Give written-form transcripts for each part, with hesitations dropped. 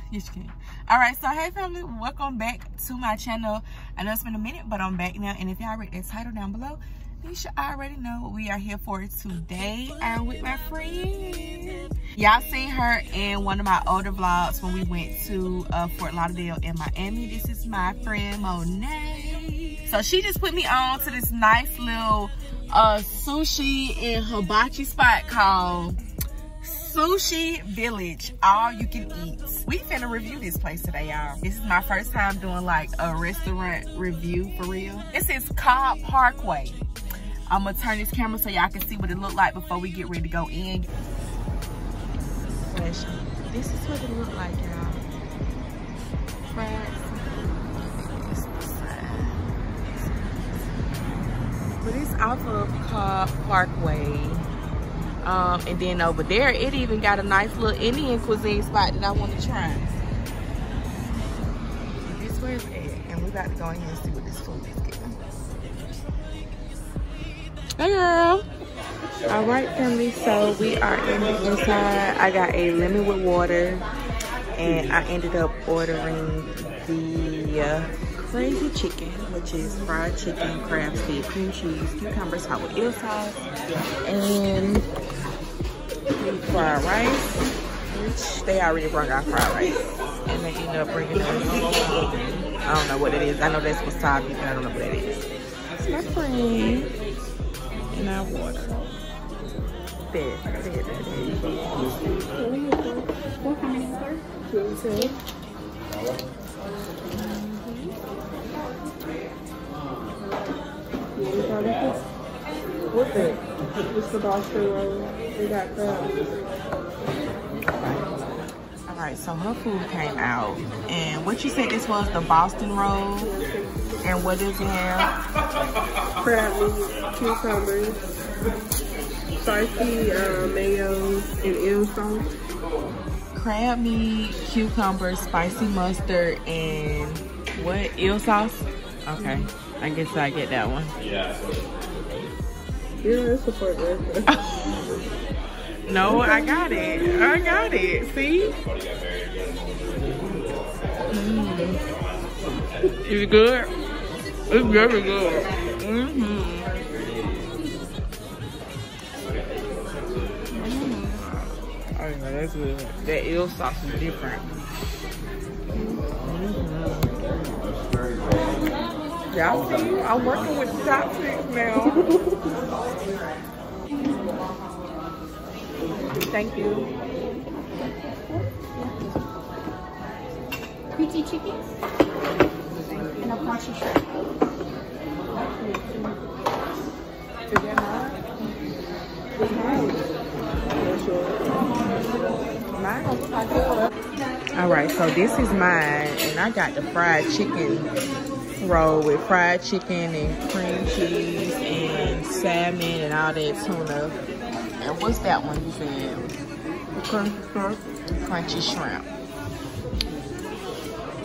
Yes, you can. All right, so hey family, welcome back to my channel. I know it's been a minute, but I'm back now. And if y'all read that title down below, you should already know what we are here for today. I'm with my friend. Y'all seen her in one of my older vlogs when we went to Fort Lauderdale in Miami. This is my friend Monet. So she just put me on to this nice little sushi and hibachi spot called Sushi Village, all you can eat. We finna review this place today, y'all. This is my first time doing like a restaurant review for real. This is Cobb Parkway. I'm gonna turn this camera so y'all can see what it look like before we get ready to go in. This is what it look like, y'all. But it's off of Cobb Parkway. And then over there, it even got a nice little Indian cuisine spot that I want to try. This is where it's at. And we about to go in here and see what this food is getting. Hey girl. All right, family, so we are in the inside. I got a lemon with water, and I ended up ordering the crazy chicken, which is fried chicken, crab stick, cream cheese, cucumbers, hot with eel sauce, and fried rice, which they already brought out fried rice, and they ended up bringing us, I don't know what it is. I know that's wasabi, but I don't know what that is. That's my friend, and our water. There. How many more? Two. What's it? It's the Boston roll. We got crabs. Alright, so her food came out. And what you said this was the Boston roll? And what does it have? Crab meat, cucumbers, spicy mayo, and eel sauce. Crab meat, cucumber, spicy mustard, and what? Eel sauce? Okay, I guess I get that one. Yeah, it's a part right. No, I got it. I got it. See? Is it good? It's very good. Oh yeah, that's good. That eel sauce is different. Y'all see, I'm working with the chopsticks now. Thank you. Pretty chickens and a crunchy shrimp. Is that mine? It's mine. All right, so this is mine, and I got the fried chicken roll with fried chicken and cream cheese and salmon and all that tuna. And what's that one you said? Crunchy shrimp.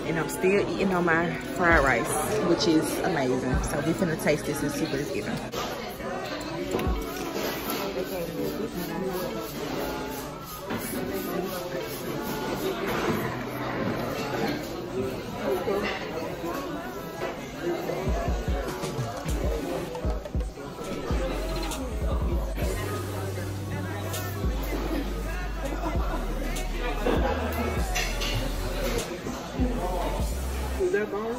And I'm still eating on my fried rice, which is amazing. So we finna taste this and see what it's giving. Is that bone?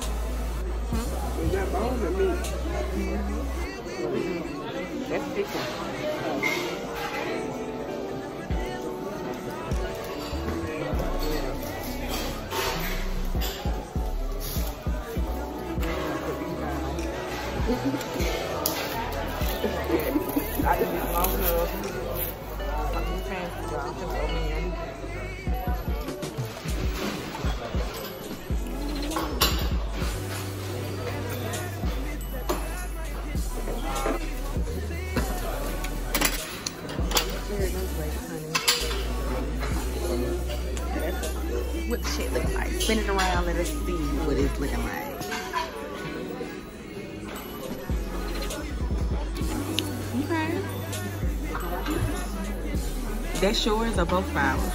Is that bone or meat? That's chicken. I didn't get long enough. I'm fancy, y'all. I'm just over here. What the shit look like? Spin it around, let us see what it's looking like. Okay. That's yours or both of ours?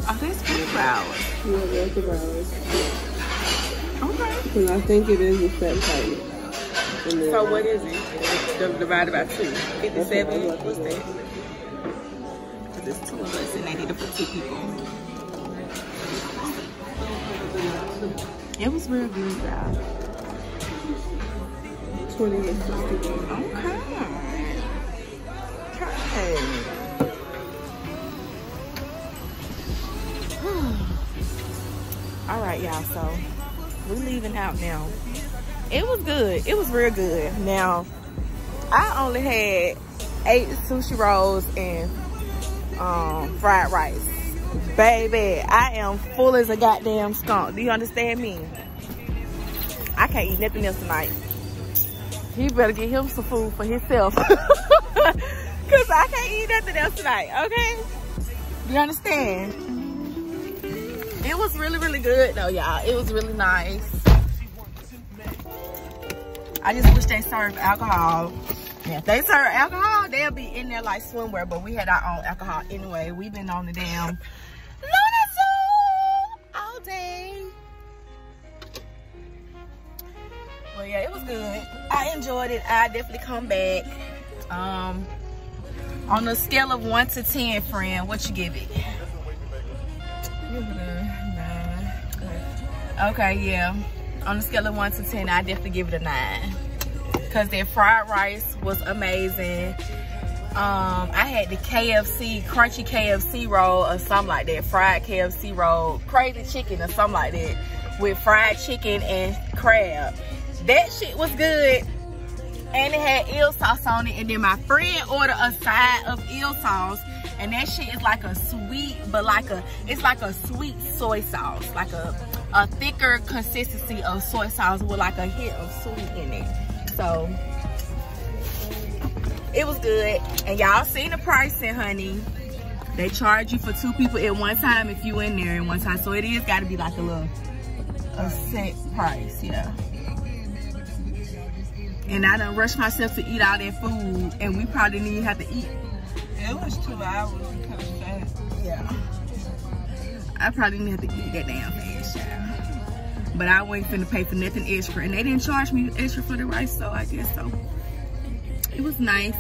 Oh, that's paper hours. Yeah, that's about it. Okay. Because I think it is a set price. So what is it? Divided by 2. 57? What's that? Because it's 2 of us and they did it for 2 people. It was real good, y'all. $28.61. Okay. All right, y'all, so we're leaving out now. It was good. It was real good. Now, I only had 8 sushi rolls and fried rice. Baby, I am full as a goddamn skunk. Do you understand me? I can't eat nothing else tonight. He better get him some food for himself. Because I can't eat nothing else tonight, okay? You understand? It was really, really good though, y'all. It was really nice. I just wish they served alcohol. Yeah, if they serve alcohol, they'll be in there like swimwear, but we had our own alcohol anyway. We've been on the damn Luna Zoo all day. Well, yeah, it was good. I enjoyed it. I definitely come back. On a scale of 1 to 10, friend, what you give it? Okay, yeah. On a scale of 1 to 10, I definitely give it a 9. Because their fried rice was amazing. I had the KFC, crunchy KFC roll or something like that. Fried KFC roll, crazy chicken or something like that. With fried chicken and crab. That shit was good. And it had eel sauce on it. And then my friend ordered a side of eel sauce. And that shit is like a sweet, but it's like a sweet soy sauce. Like a thicker consistency of soy sauce with like a hint of sweet in it. So it was good. And y'all seen the pricing, honey. They charge you for 2 people at one time if you in there at one time. So it is gotta be like a set price, yeah. And I done rushed myself to eat all that food, and we probably didn't even have to eat. It was 2 hours. We could have fast. Yeah. I probably didn't have to eat that damn fast, child. But I wasn't finna pay for nothing extra, and they didn't charge me extra for the rice, so I guess so. It was nice.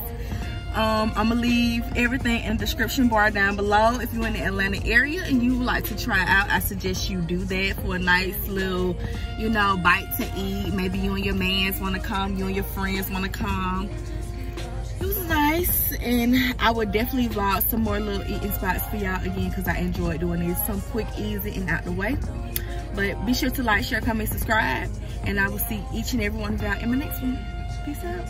I'm gonna leave everything in the description bar down below. If you're in the Atlanta area and you would like to try out, I suggest you do that for a nice little, you know, bite to eat. Maybe you and your mans want to come, you and your friends want to come. It was nice, and I would definitely vlog some more little eating spots for y'all again because I enjoyed doing this. Some quick, easy, and out the way. But be sure to like, share, comment, subscribe, and I will see each and every one of y'all in my next one. Peace out.